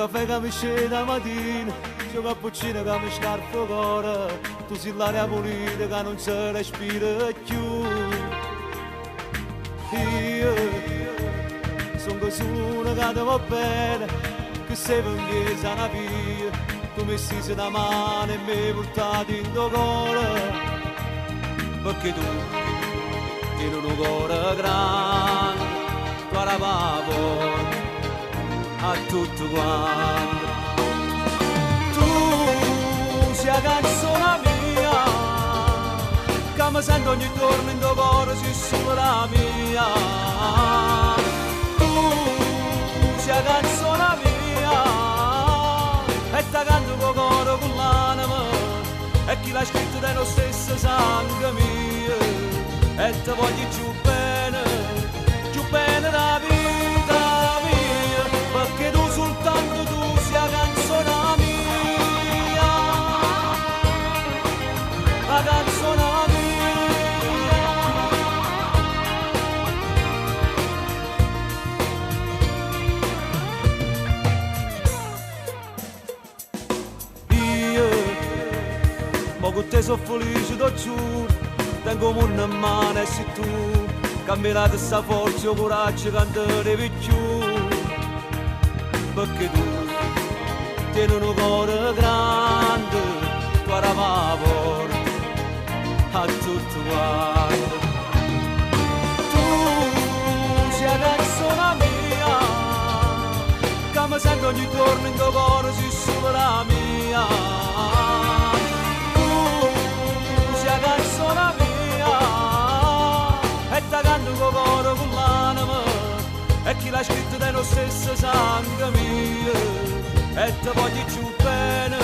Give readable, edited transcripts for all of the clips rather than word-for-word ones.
caffè che mi scende la mattina, c'è cappuccino che mi scarpa il cuore, tu sei l'aria pulita che non si respira più. Io sono così uno che ti va bene, che sei in chiesa una via, tu mi sei da mano e mi portati in tuo cuore, perché tu tieni un cuore grande, tu la paura a tutto quanto. Tu sei la canzone mia, che mi sento ogni giorno in tuo cuore, sei solo la mia. Tu sei la canzone mia, e ti canto con cuore con l'anima, e chi l'ha scritto è lo stesso sangue mio, e ti voglio più bene la vita mia, perché tu soltanto tu sei la canzone mia, la canzone mia. Io, ma con te sono felice, ti giuro, tengo una mano e sei tu, camminate sta forza e coraggio che non devi più, perché tu tieni un cuore grande, tu la porta a tutto quanto. Tu sei la canzone mia, che mi sento ogni giorno in tuo cuore, sei solo la mia. Tu sei la canzone mia, e ti canto con cuore con l'anima, e chi l'ha scritto è lo stesso sangue mio, e ti voglio più bene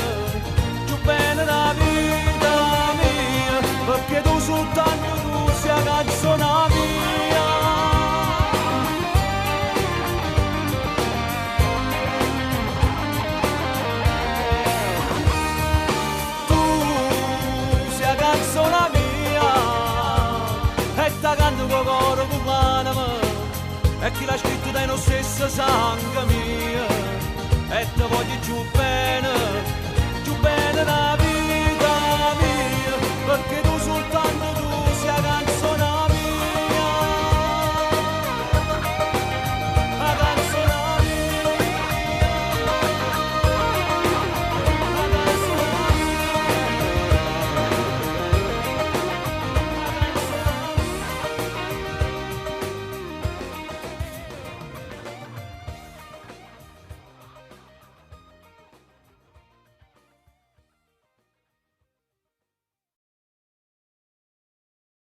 la vita mia, perché tu soltanto tu sei la canzone mia. Tu sei la canzone mia, e ti canto con cuore con l'anima, e chi l'ha scritto è lo stesso sangue mio, e ti voglio